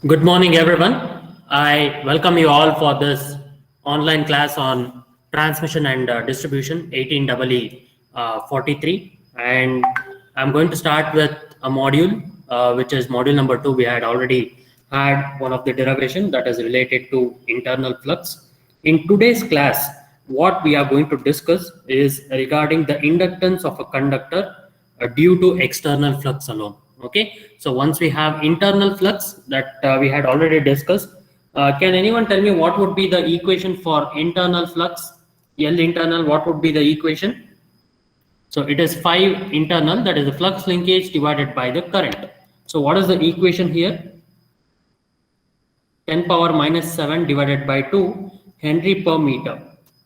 Good morning, everyone. I welcome you all for this online class on transmission and distribution 18EE 43. And I'm going to start with a module, which is module number 2. We had already had one of the derivation that is related to internal flux. In today's class, what we are going to discuss is regarding the inductance of a conductor due to external flux alone. Okay, so once we have internal flux that we had already discussed, can anyone tell me what would be the equation for internal flux? L internal, what would be the equation? So it is 5 internal, that is the flux linkage divided by the current. So what is the equation here? 10 power minus 7 divided by 2 Henry per meter.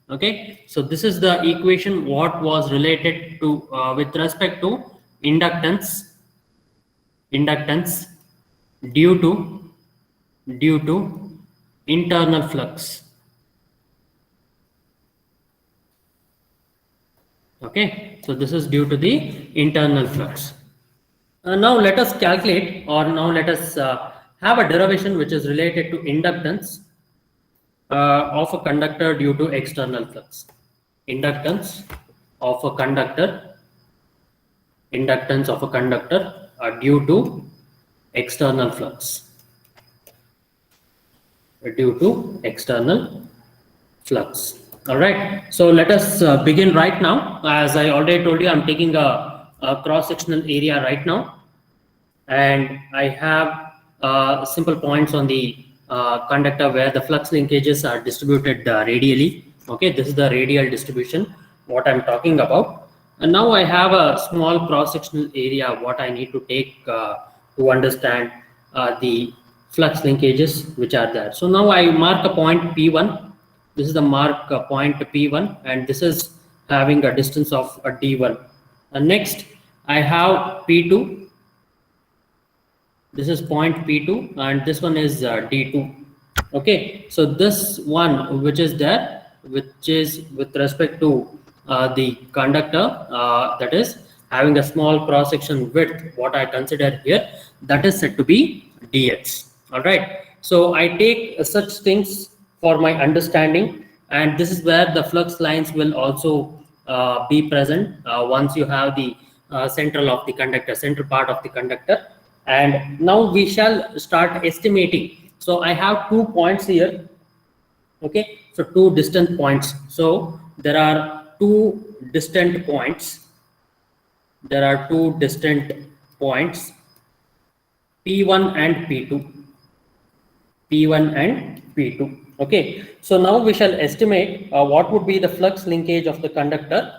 Okay, so this is the equation what was related to with respect to inductance due to internal flux. Okay, so this is due to the internal flux. Now let us calculate, or now let us have a derivation which is related to inductance of a conductor due to external flux. Inductance of a conductor due to external flux. All right, so let us begin right now. As I already told you, I'm taking a cross-sectional area right now, and I have simple points on the conductor where the flux linkages are distributed radially. Okay, this is the radial distribution what I'm talking about. And now I have a small cross-sectional area what I need to take to understand the flux linkages which are there. So now I mark a point P1. This is the mark point P1, and this is having a distance of a D1. Next, I have P2. This is point P2, and this one is D2. Okay, so this one which is there, which is with respect to the conductor, that is having a small cross section width, what I consider here, that is said to be dx. All right, so I take such things for my understanding, and this is where the flux lines will also be present once you have the central part of the conductor. And now we shall start estimating. So I have 2 points here. Okay, so 2 distant points. So there are 2 distant points. P1 and P2. Okay, so now we shall estimate what would be the flux linkage of the conductor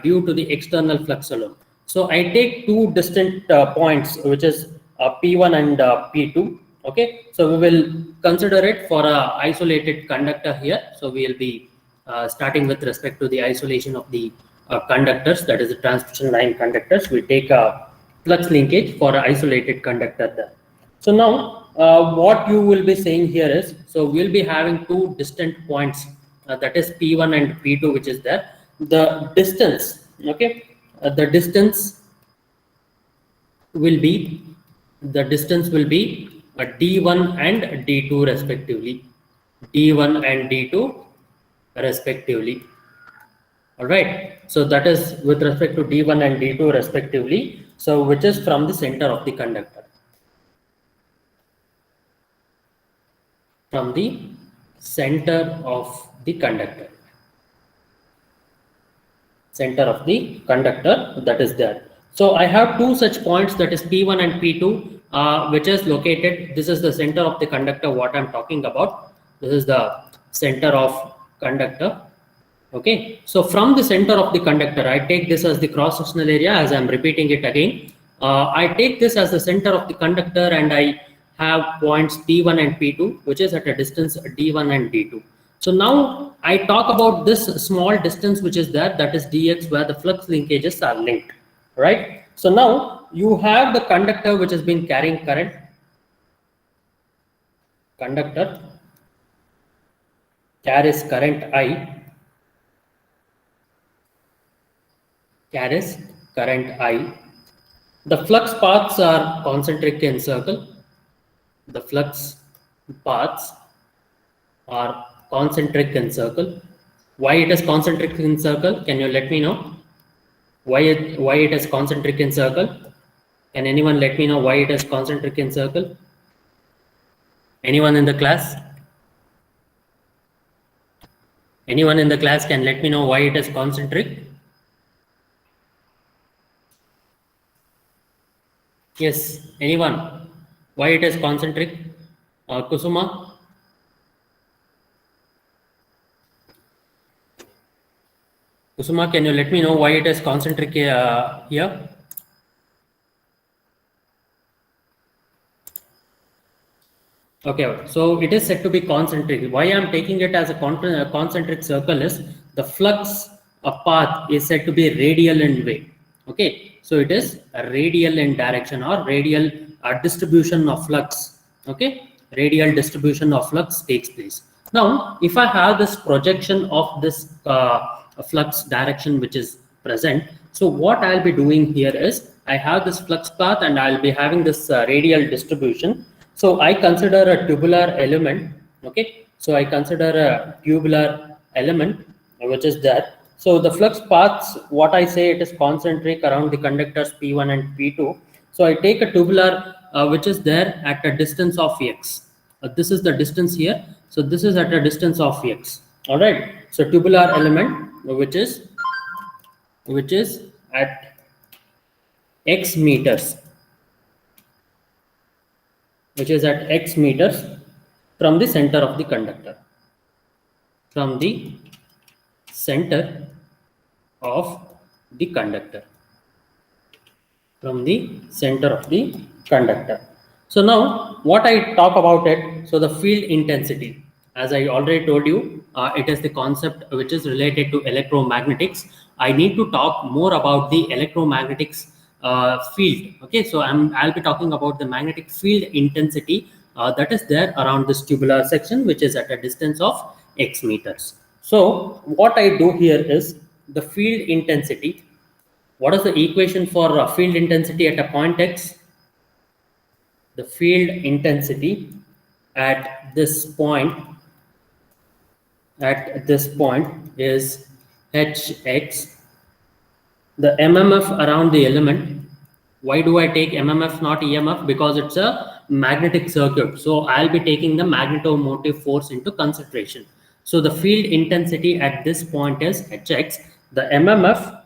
due to the external flux alone. So I take 2 distant points, which is P1 and P2. Okay, so we will consider it for a isolated conductor here. So we will be starting with respect to the isolation of the conductors, that is the transmission line conductors. We take a flux linkage for an isolated conductor there. So now what you will be saying here is, so we'll be having 2 distant points, that is P1 and P2, which is there. The distance, okay, the distance will be D1 and D2 respectively. All right, so that is with respect to D1 and D2 respectively. So which is from the center of the conductor. That is there. So I have 2 such points, that is P1 and P2, which is located. This is the center of the conductor what I'm talking about. This is the center of conductor. Okay, so from the center of the conductor, I take this as the cross-sectional area, as I'm repeating it again. I take this as the center of the conductor, and I have points P1 and P2, which is at a distance D1 and D2. So now I talk about this small distance which is there, that is dx, where the flux linkages are linked, right? So now you have the conductor which has been carrying current. Conductor carries current I. The flux paths are concentric in circle. The flux paths are concentric in circle. Why it is concentric in circle? Can you let me know? Why it is concentric in circle? Can anyone let me know why it is concentric in circle? Anyone in the class? Anyone in the class can let me know why it is concentric? Yes, anyone? Why it is concentric? Kusuma? Kusuma, can you let me know why it is concentric here? Okay, so it is said to be concentric. Why I am taking it as a concentric circle is the flux path is said to be radial in way. Okay, so it is a radial in direction or radial distribution of flux. Okay, radial distribution of flux takes place. Now, if I have this projection of this flux direction which is present, so what I'll be doing here is I have this flux path and I'll be having this radial distribution. So I consider a tubular element. Okay, so I consider a tubular element which is there. So the flux paths, what I say, it is concentric around the conductors P1 and P2. So I take a tubular which is there at a distance of x. This is the distance here. So this is at a distance of x. All right. So tubular element which is at x meters, which is at x meters from the center of the conductor. From the center of the conductor. From the center of the conductor. So now what I talk about it, so the field intensity, as I already told you, it is the concept which is related to electromagnetics. I need to talk more about the electromagnetics field. Okay, so I'll be talking about the magnetic field intensity that is there around this tubular section, which is at a distance of x meters. So what I do here is the field intensity. What is the equation for field intensity at a point x? The field intensity at this point is hx. The mmf around the element. Why do I take mmf not emf? Because it's a magnetic circuit, so I'll be taking the magnetomotive force into consideration. So the field intensity at this point is hx. The mmf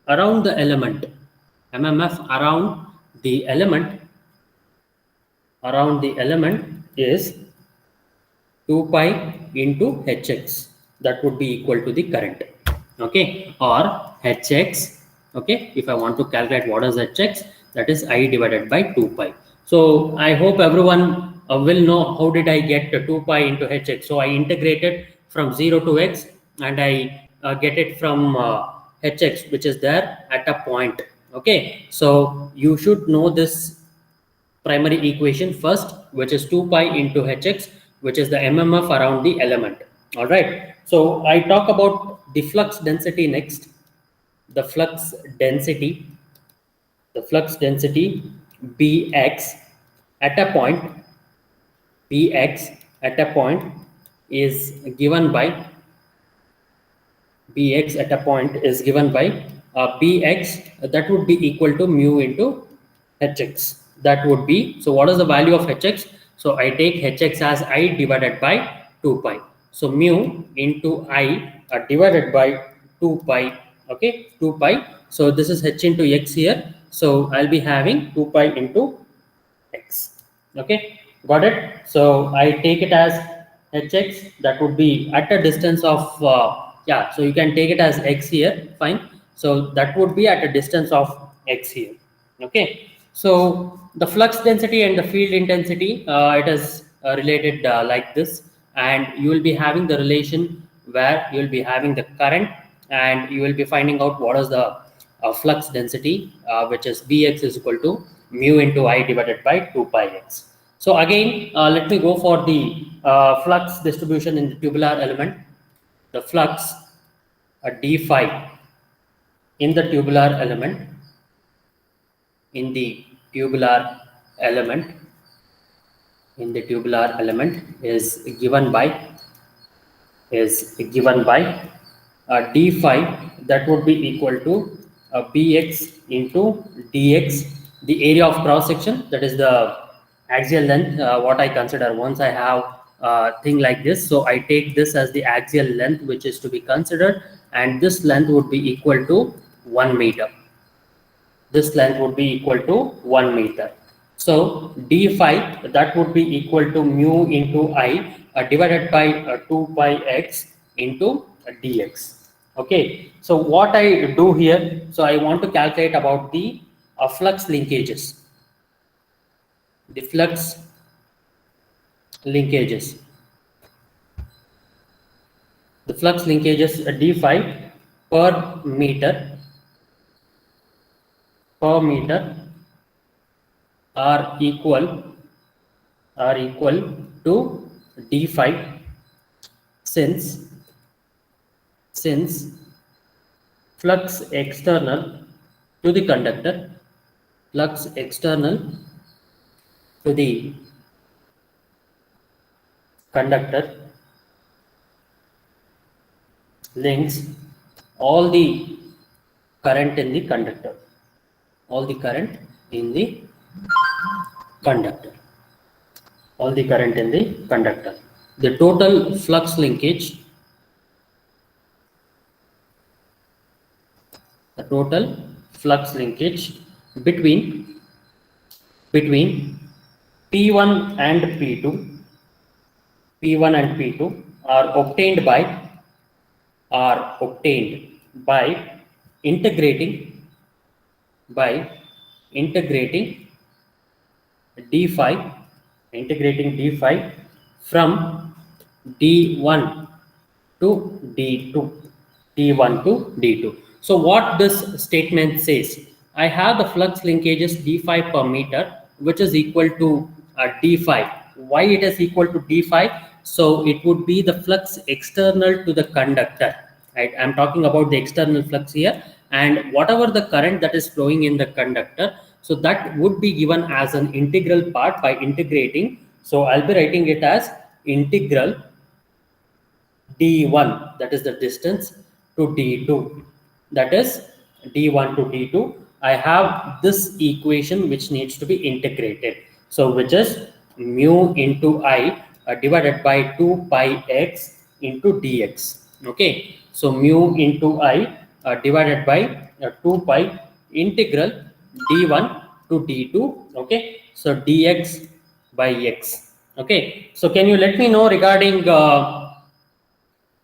around the element, around the element is 2 pi into hx. That would be equal to the current. Okay, or hx. Okay, if I want to calculate what is hx, that is I divided by 2 pi. So I hope everyone will know how did I get 2 pi into hx. So I integrated from 0 to x and I get it from hx, which is there at a point. Okay, so you should know this primary equation first, which is 2 pi into hx, which is the mmf around the element. All right, so I talk about the flux density next. The flux density bx at a point, is given by bx, that would be equal to mu into hx. That would be, so what is the value of hx? So I take hx as I divided by 2 pi. So mu into I divided by 2 pi. Okay, 2 pi. So this is h into x here. So I'll be having 2 pi into x. Okay, got it? So I take it as hx, that would be at a distance of yeah, so you can take it as x here, fine. So that would be at a distance of x here. Okay, so the flux density and the field intensity, it is related like this, and you will be having the relation where you will be having the current and you will be finding out what is the flux density, which is bx is equal to mu into I divided by 2 pi x. So again, let me go for the flux distribution in the tubular element. The flux d phi in the tubular element, in the tubular element is given by d phi, that would be equal to bx into dx, the area of cross section, that is the axial length, what I consider once I have a thing like this. So I take this as the axial length which is to be considered, and this length would be equal to 1 meter. This length would be equal to 1 meter. So d phi, that would be equal to mu into I divided by 2 pi x into dx. Okay, so what I do here, so I want to calculate about the flux linkages. The flux linkages. The flux linkages d phi per meter are equal to d phi, since flux external to the conductor links all the current in the conductor. The total flux linkage, between P1 and P2 are obtained by integrating d phi from d1 to d2. So what this statement says, I have the flux linkages d phi per meter, which is equal to d phi. Why it is equal to d phi? So it would be the flux external to the conductor, right? I'm talking about the external flux here, and whatever the current that is flowing in the conductor, so that would be given as an integral part by integrating. So I'll be writing it as integral d1, that is the distance, to d2, that is d1 to d2. I have this equation which needs to be integrated, so which is mu into I divided by 2 pi x into dx. Okay, so mu into I divided by 2 pi integral d1 to d2. Okay, so dx by x. Okay, so can you let me know regarding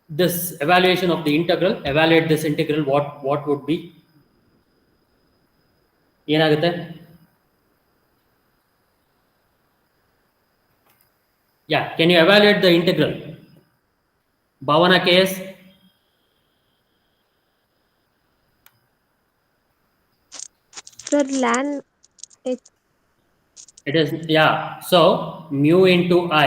this evaluation of the integral? Evaluate this integral, what would be? ಏನಾಗುತ್ತೆ? Yeah, can you evaluate the integral? Bhavana KS? Sir, ln h. It is, yeah, so mu into I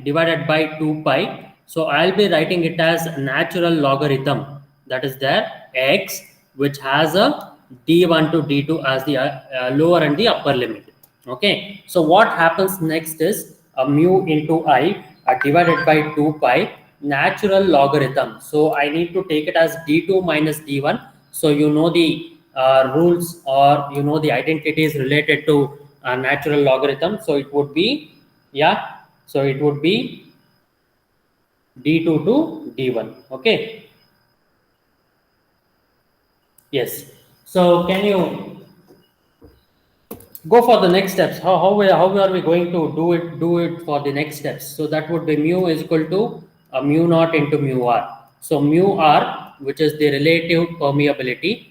divided by 2 pi. So I'll be writing it as natural logarithm, that is there x, which has a d1 to d2 as the lower and the upper limit. Okay, so what happens next is mu into I divided by 2 pi natural logarithm. So I need to take it as d2 minus d1. So you know the rules, or you know the identities related to natural logarithm. So it would be, yeah, so it would be d2 to d1. Okay, yes. So can you go for the next steps? How are we going to do it for the next steps? So that would be mu is equal to mu naught into mu r. So mu r, which is the relative permeability,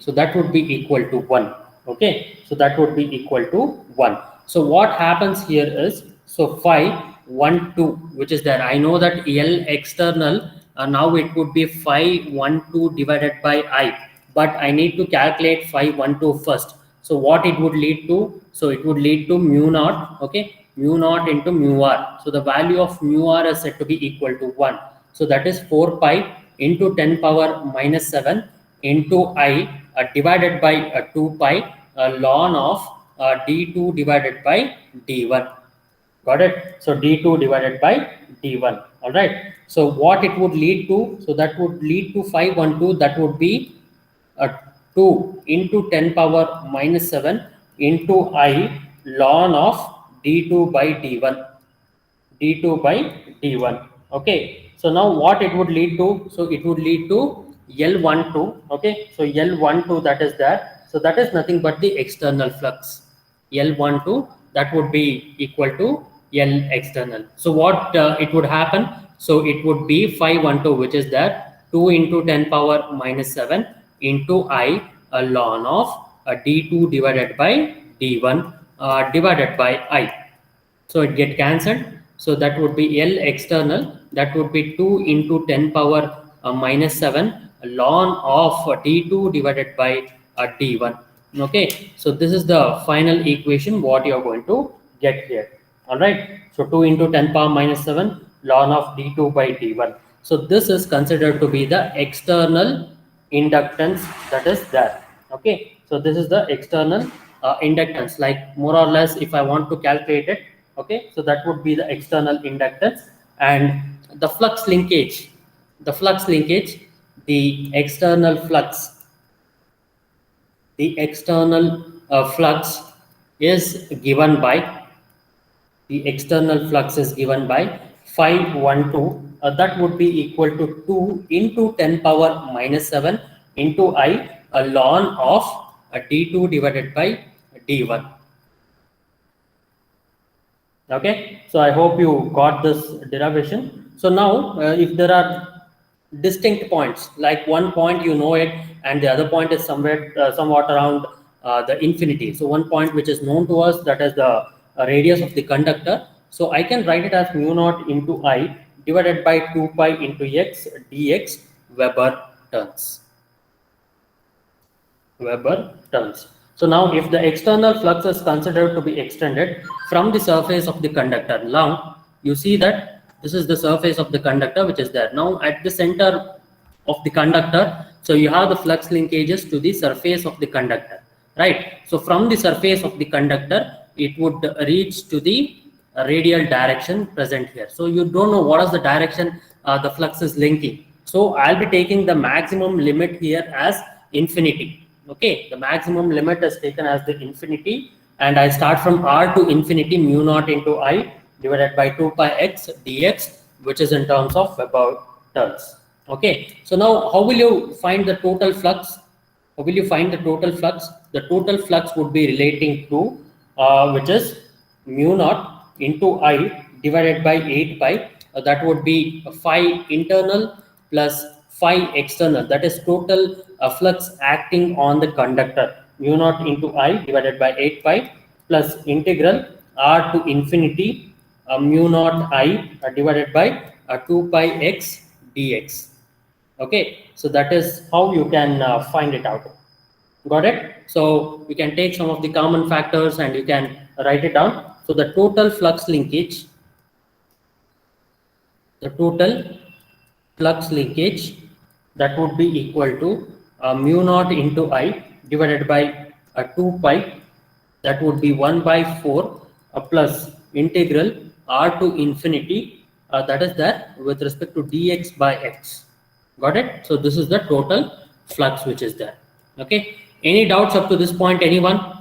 so that would be equal to 1. Okay, so that would be equal to 1. So what happens here is, so phi 1 2, which is there, I know that L external, now it would be phi 1 2 divided by I, but I need to calculate phi 1 2 first. So what it would lead to? So it would lead to mu naught. Okay, mu naught into mu r. So the value of mu r is said to be equal to 1. So that is 4 pi into 10 power minus 7 into I divided by 2 pi ln of d2 divided by d1. Got it? So d2 divided by d1. All right. So what it would lead to? So that would lead to 512. That would be 2 into 10 power minus 7 into I ln of d2 by d1. d2 by d1. Okay, so now what it would lead to? So it would lead to L12. Okay, so L12, that is there. So that is nothing but the external flux. L12, that would be equal to L external. So what it would happen? So it would be 512, which is that 2 into 10 power minus 7 into I ln of d2 divided by d1 divided by I. So it get cancelled. So that would be L external. That would be 2 into 10 power minus 7 ln of d2 divided by d1. Okay. So this is the final equation what you are going to get here. All right. So 2 into 10 power minus 7 ln of d2 by d1. So this is considered to be the external inductance that is there. Okay. So this is the external inductance, like more or less if I want to calculate it. Okay, so that would be the external inductance. And the flux linkage, the external flux, is given by the external flux is given by 512. That would be equal to 2 into 10 power minus 7 into I ln of d2 divided by d1. Okay, so I hope you got this derivation. So now if there are distinct points, like one point you know it and the other point is somewhere somewhat around the infinity. So one point which is known to us, that is the radius of the conductor. So I can write it as mu naught into I divided by 2 pi into x dx Weber turns. So now if the external flux is considered to be extended from the surface of the conductor, now you see that this is the surface of the conductor which is there. Now at the center of the conductor, so you have the flux linkages to the surface of the conductor, right? So from the surface of the conductor, it would reach to the radial direction present here. So you don't know what is the direction the flux is linking. So I'll be taking the maximum limit here as infinity. Okay, the maximum limit is taken as the infinity, and I start from r to infinity mu naught into I divided by 2 pi x dx, which is in terms of Weber turns. Okay, so now how will you find the total flux? How will you find the total flux? The total flux would be relating to which is mu naught into I divided by 8 pi. That would be phi internal plus phi external. That is total flux acting on the conductor. Mu naught into I divided by 8 pi plus integral r to infinity mu naught I divided by 2 pi x dx. Okay, so that is how you can find it out. Got it? So you can take some of the common factors and you can write it down. So the total flux linkage, that would be equal to mu naught into I divided by 2 pi, that would be 1 by 4 plus integral r to infinity, that is that with respect to dx by x. Got it? So this is the total flux which is there. Okay, any doubts up to this point, anyone?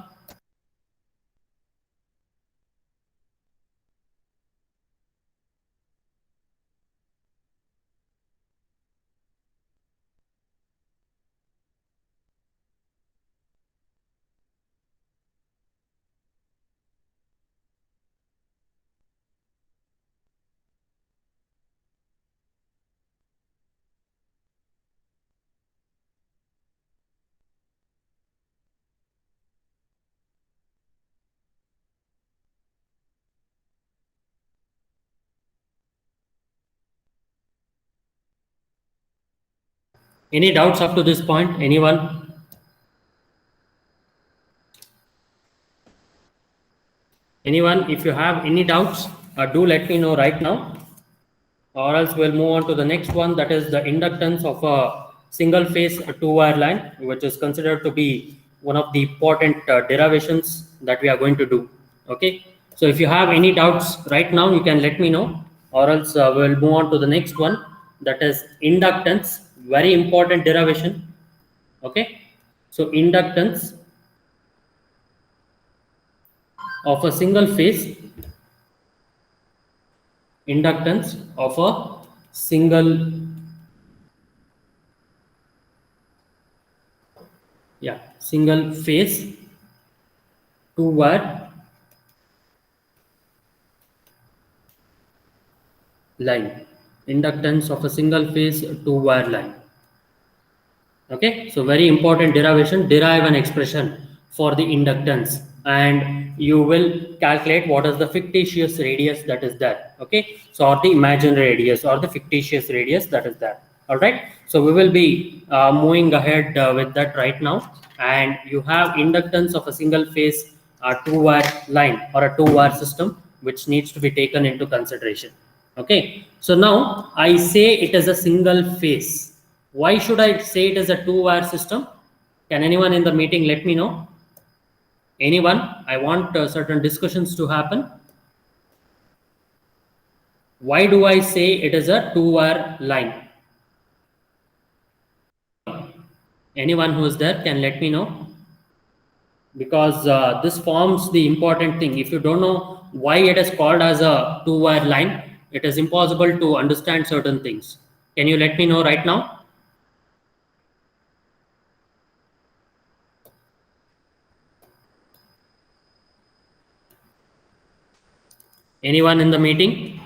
Any doubts up to this point, anyone? Anyone, if you have any doubts, do let me know right now, or else we'll move on to the next one, that is the inductance of a single phase two wire line, which is considered to be one of the important derivations that we are going to do. Okay, so if you have any doubts right now, you can let me know, or else we'll move on to the next one, that is inductance. Very important derivation. Okay, so inductance of a single phase, inductance of a single single phase two wire line, inductance of a single phase two wire line. Okay, so very important derivation. Derive an expression for the inductance, and you will calculate what is the fictitious radius that is there. Okay, so or the imaginary radius or the fictitious radius that is there. All right, so we will be moving ahead with that right now. And you have inductance of a single phase two wire line or a two wire system, which needs to be taken into consideration. Okay, so now I say it is a single phase. Why should I say it is a two wire system? Can anyone in the meeting let me know? Anyone? I want certain discussions to happen. Why do I say it is a two wire line? Anyone who is there can let me know, because this forms the important thing. If you don't know why it is called as a two wire line, it is impossible to understand certain things. Can you let me know right now? Anyone in the meeting?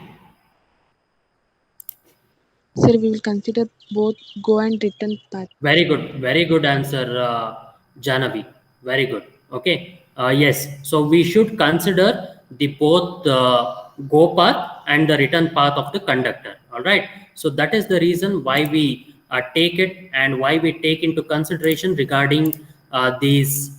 Sir, we will consider both go and return path. Very good answer, Janavi. Very good. Okay. Yes. So we should consider the both go path and the return path of the conductor. All right. So that is the reason why we take it, and why we take into consideration regarding these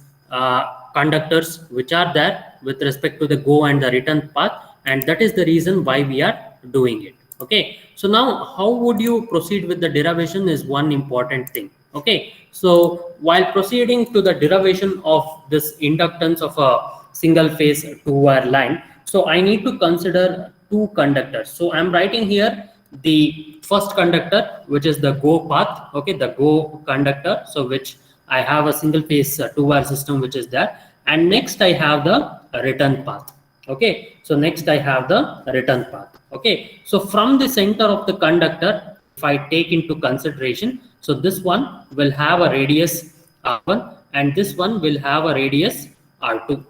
conductors which are there with respect to the go and the return path, and that is the reason why we are doing it. Okay, so now how would you proceed with the derivation is one important thing. Okay, so while proceeding to the derivation of this inductance of a single phase two wire line, so I need to consider two conductors. So I'm writing here the first conductor, which is the go path. Okay, the go conductor, so which I have a single phase two wire system which is there, and next I have the return path. Okay, so next I have the return path. Okay, so from the center of the conductor, if I take into consideration, so this one will have a radius r1, and this one will have a radius r2.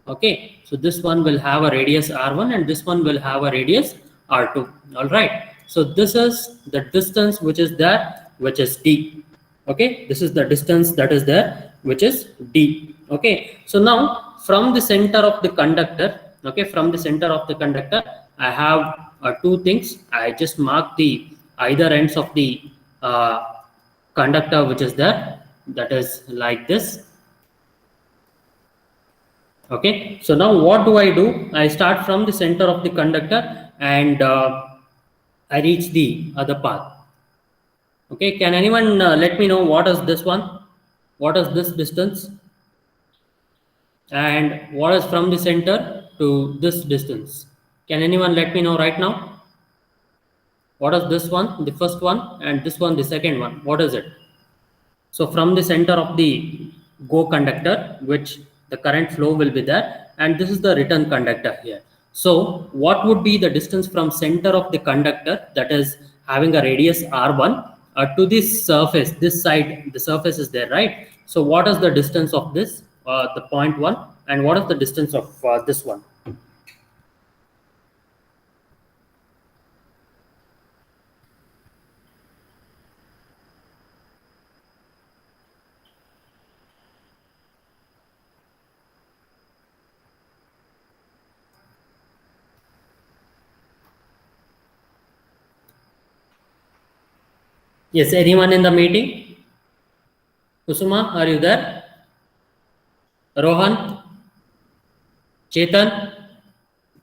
Okay, so this one will have a radius r1, and this one will have a radius r2. All right, so this is the distance which is there, which is d. Okay, this is the distance that is there, which is d. Okay, so now from the center of the conductor, okay, from the center of the conductor, I have two things. I just mark the either ends of the conductor which is there, that is like this. Okay, so now what do? I start from the center of the conductor, and I reach the other path. Okay, can anyone let me know what is this one? What is this distance? And what is from the center to this distance? Can anyone let me know right now? What is this one, the first one, and this one, the second one? What is it? So from the center of the go conductor, which the current flow will be there, and this is the return conductor here. So what would be the distance from center of the conductor, that is having a radius r1, to this surface, this side, the surface is there, right? So what is the distance of this, the point 1, and what is the distance of this one? Yes, anyone in the meeting? Kusuma, are you there? Rohan? Chetan?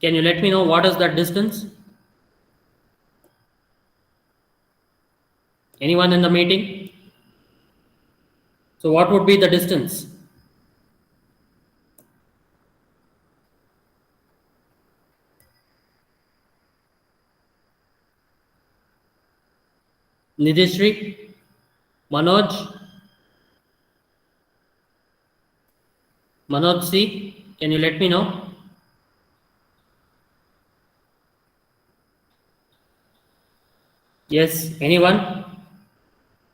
Can you let me know what is that distance? Anyone in the meeting? So what would be the distance? Nidhishri, Manoj, Manoj C, can you let me know? Yes, anyone?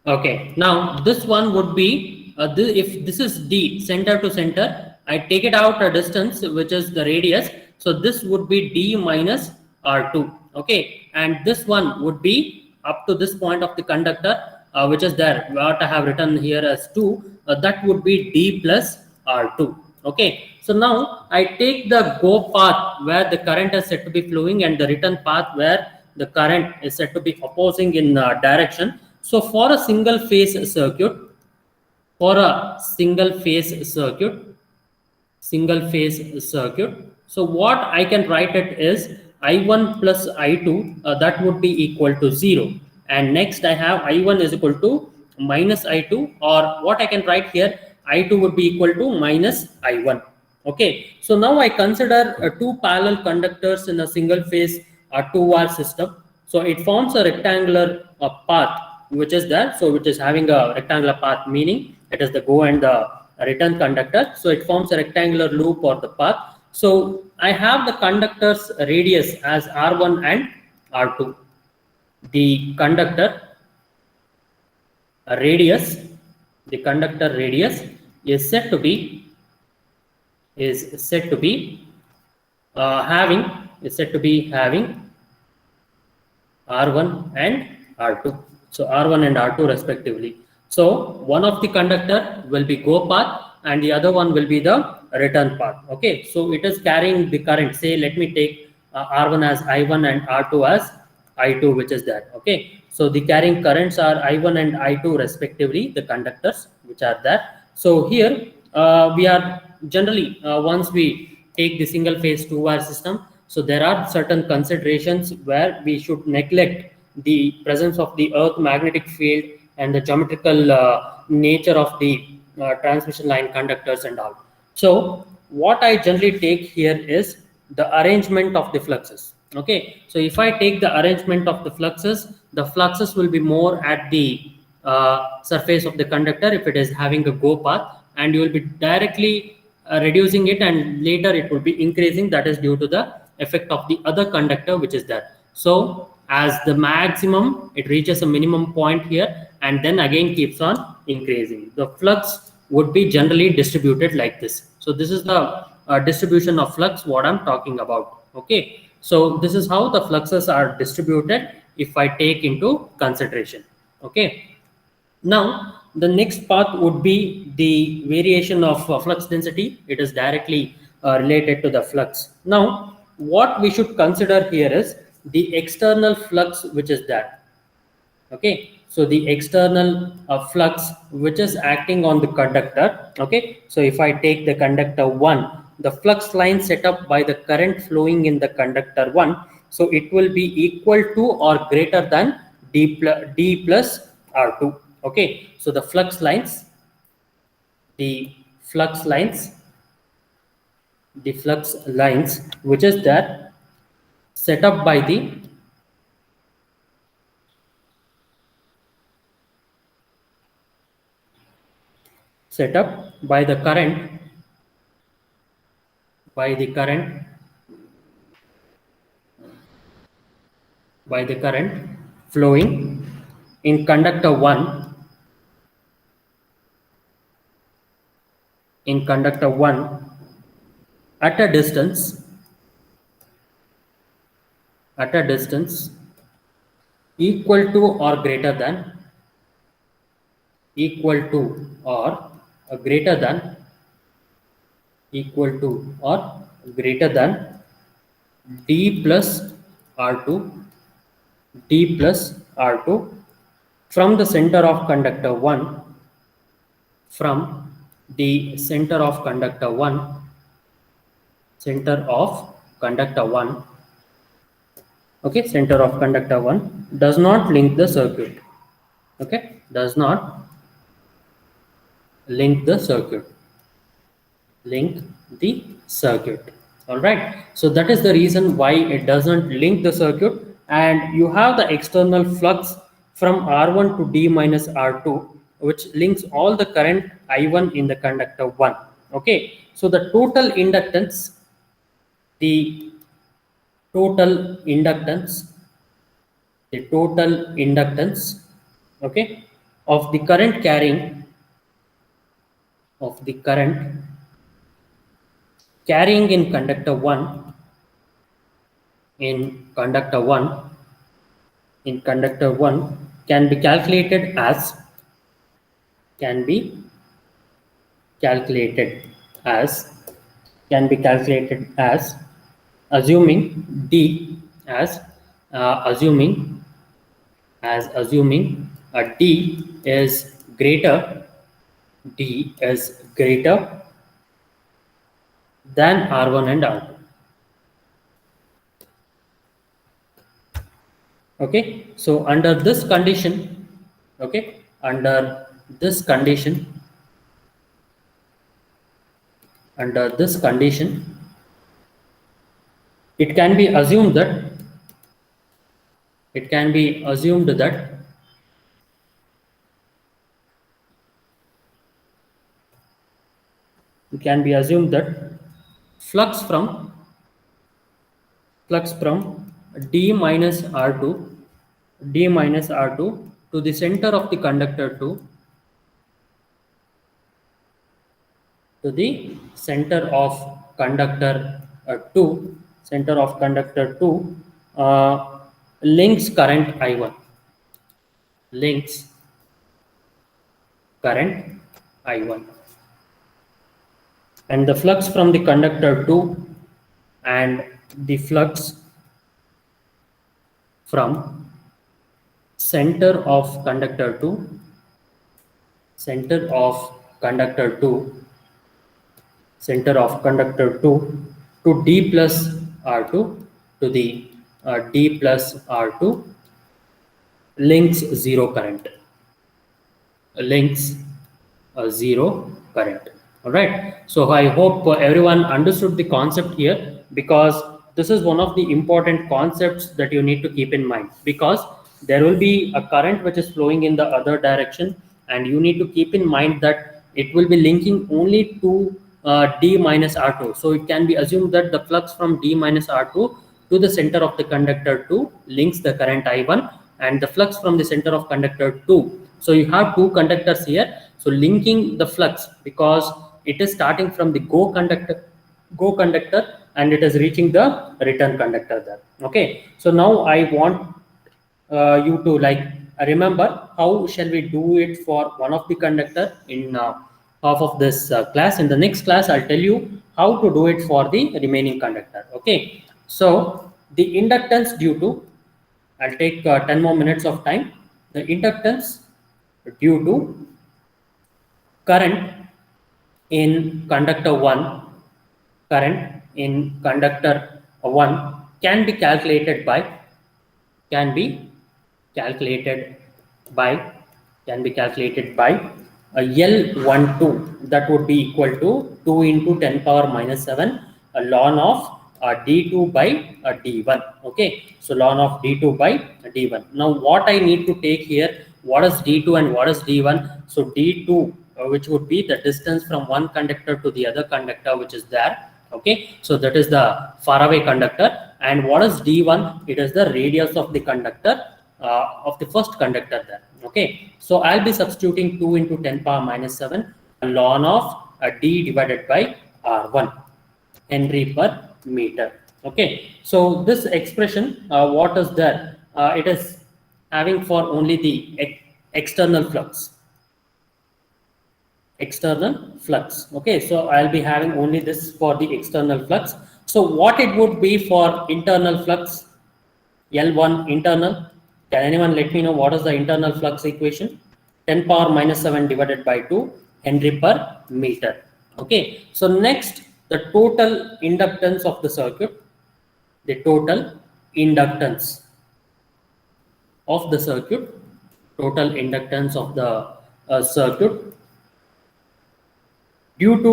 Okay, now this one would be, if this is D, center to center, I take it out a distance, which is the radius. So this would be D minus R2. Okay, and this one would be up to this point of the conductor, which is there, what I have written here as 2, that would be D plus R2. Okay, so now I take the go path where the current is said to be flowing and the return path where the current is said to be opposing in direction. So for a single phase circuit, for a single phase circuit, so what I can write it is I1 plus I2, that would be equal to 0. And next I have I1 is equal to minus I2, or what I can write here, I2 would be equal to minus I1. Okay, so now I consider two parallel conductors in a single phase 2-wire system. So it forms a rectangular path which is there, so which is having a rectangular path, meaning it is the go and the return conductor. So it forms a rectangular loop or the path. So I have the conductor's radius as R1 and R2. The conductor radius, the conductor radius is said to be having R1 and R2. So R1 and R2 respectively. So one of the conductor will be go path and the other one will be the return path. Okay, so it is carrying the current. Say, let me take R1 as I1 and R2 as I2, which is that. Okay, so the carrying currents are I1 and I2 respectively, the conductors which are there. So here we are generally, once we take the single phase 2-wire system, so there are certain considerations where we should neglect the presence of the earth magnetic field and the geometrical nature of the transmission line conductors and all. So what I generally take here is the arrangement of the fluxes. Okay, so if I take the arrangement of the fluxes will be more at the surface of the conductor if it is having a go path, and you will be directly reducing it, and later it will be increasing. That is due to the effect of the other conductor which is there. So as the maximum, it reaches a minimum point here and then again keeps on increasing. The flux would be generally distributed like this. So this is the distribution of flux what I'm talking about. Okay, so this is how the fluxes are distributed if I take into consideration. Okay, now the next part would be the variation of flux density. It is directly related to the flux. Now what we should consider here is the external flux which is there. Okay, so the external flux which is acting on the conductor. Okay, so if I take the conductor 1, the flux line set up by the current flowing in the conductor 1, so it will be equal to or greater than D plus R2. Okay, so the flux lines which is there set up by the current flowing in conductor 1 at a distance equal to or greater than D plus R2 from the center of conductor 1 okay, center of conductor 1 does not link the circuit. Okay, does not link the circuit. Link the circuit. All right. So that is the reason why it doesn't link the circuit, and you have the external flux from R1 to D minus R2, which links all the current I1 in the conductor 1. Okay. So the total inductance, the total inductance, okay, of the current carrying, of the current carrying in conductor 1, in conductor 1 can be calculated as, can be calculated as assuming D as assuming D is greater than R1 and R2. Okay, so under this condition, okay, under this condition, it can be assumed that flux from D minus R2 to the center of the conductor 2, to the center of conductor 2 links current I1, and the flux from the conductor 2 and the flux from center of conductor 2 to D plus R2, to the D plus R2 links zero current. All right. So I hope everyone understood the concept here, because this is one of the important concepts that you need to keep in mind, because there will be a current which is flowing in the other direction, and you need to keep in mind that it will be linking only to D minus R2. So it can be assumed that the flux from D minus R2 to the center of the conductor 2 links the current I1, and the flux from the center of conductor 2. So you have two conductors here. So linking the flux, because it is starting from the go conductor and it is reaching the return conductor there. Okay. So now I want you to remember how shall we do it for one of the conductor in half of this class. In the next class, I'll tell you how to do it for the remaining conductor. Okay. So the inductance due to, I'll take 10 more minutes of time. The inductance due to current in conductor 1 can be calculated by L12, that would be equal to 2 into 10 power minus 7 ln of d2 by d1. Okay, so ln of d2 by d1. Now what I need to take here, what is d2 and what is d1? So d2, which would be the distance from one conductor to the other conductor which is there. Okay, so that is the faraway conductor. And what is d1? It is the radius of the conductor, of the first conductor there. Okay, so I'll be substituting 2 into 10 power minus 7 ln of d divided by r1, Henry per meter. Okay, so this expression, what is there? It is having for only the external flux. Okay, so I'll be having only this for the external flux. So what it would be for internal flux? L1 internal. Can anyone let me know what is the internal flux equation? 10 power minus 7 divided by 2 Henry per meter. Okay, so next, the total inductance of the circuit, total inductance of the circuit due to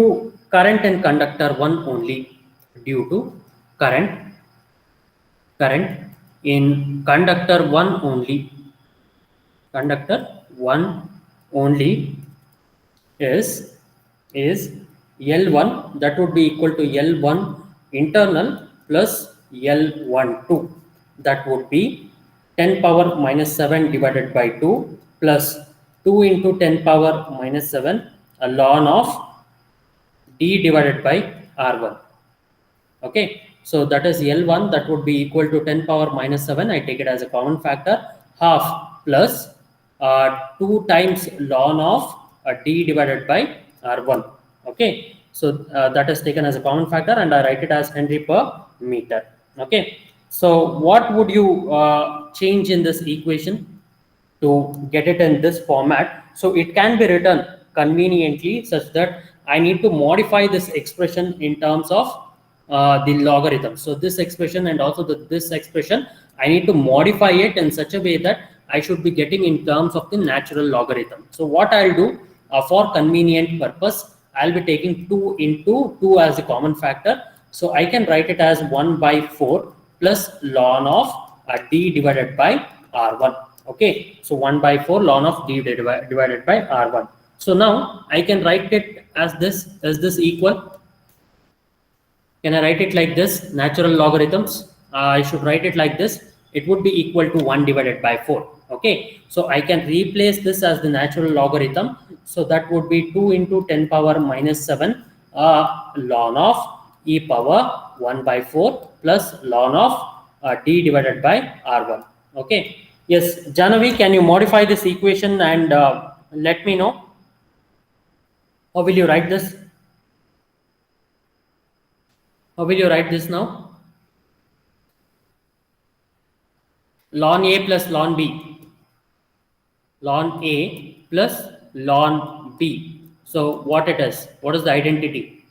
current in conductor 1 only, due to current in conductor 1 only, conductor 1 only is L1, that would be equal to L1 internal plus L12, that would be 10 power minus 7 divided by 2 plus 2 into 10 power minus 7 ln of d divided by R1. Okay, so that is L1, that would be equal to 10 power minus 7. I take it as a common factor, half plus 2 times ln of d divided by R1. Okay, so that is taken as a common factor and I write it as Henry per meter. Okay, so what would you change in this equation to get it in this format? So it can be written conveniently such that I need to modify this expression in terms of the logarithm. So this expression and also this expression, I need to modify it in such a way that I should be getting in terms of the natural logarithm. So what I'll do for convenient purpose, I'll be taking 2 into 2 as a common factor. So I can write it as 1 by 4 plus ln of d divided by R1. Okay, so 1 by 4 ln of d divided by R1. So now I can write it as this. Is this equal? Can I write it like this? Natural logarithms, I should write it like this. It would be equal to 1 divided by 4. Okay, so I can replace this as the natural logarithm. So that would be 2 into 10 power minus 7 ln of e power 1 by 4 plus ln of d divided by R1. Okay, yes, Janavi, can you modify this equation and let me know? How will you write this? How will you write this now? Ln A plus ln B. Ln A plus ln B. So what it is? What is the identity?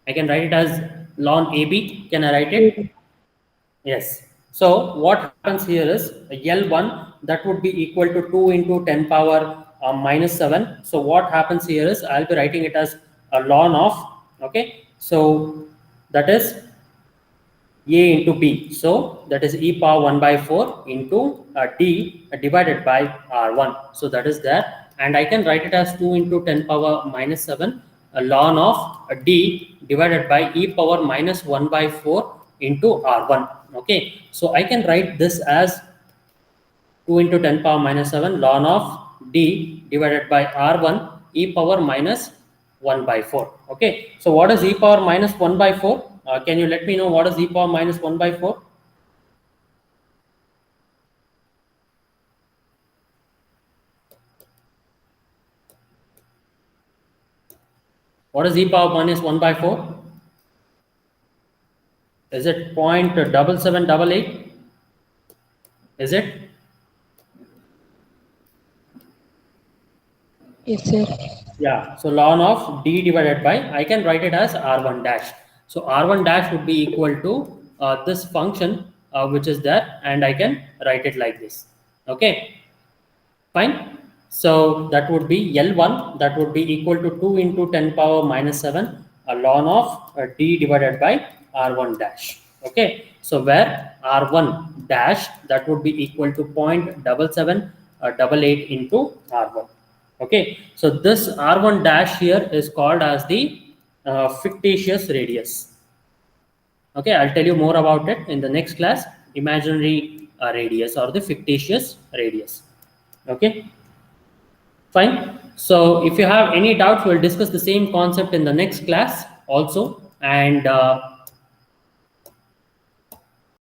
I can write it as ln AB. Can I write it? Yes. So what happens here is L1, that would be equal to 2 into 10 power minus 7. So what happens here is I'll be writing it as a ln of, okay, so that is A into B. So that is e power 1 by 4 into d divided by R1. So that is there. And I can write it as 2 into 10 power minus 7 ln of d divided by e power minus 1 by 4 into R1. Okay, so I can write this as 2 into 10 power minus 7 ln of d divided by R1 e power minus 1 by 4. Okay, so what is e power minus 1 by 4? Can you let me know what is e power minus 1 by 4? What is e power minus 1 by 4? Is it 0.7788? Is it? Yes, sir. Yeah, so ln of d divided by, I can write it as R1 dash. So R1 dash would be equal to this function which is there, and I can write it like this. Okay, fine. So that would be L1, that would be equal to 2 into 10 power minus 7 ln of d divided by R1 dash. Okay, so where R1 dash, that would be equal to 0.7788 into R1. Okay, so this R1 dash here is called as the fictitious radius. Okay, I'll tell you more about it in the next class, imaginary radius or the fictitious radius. Okay, fine. So if you have any doubts, we'll discuss the same concept in the next class also, and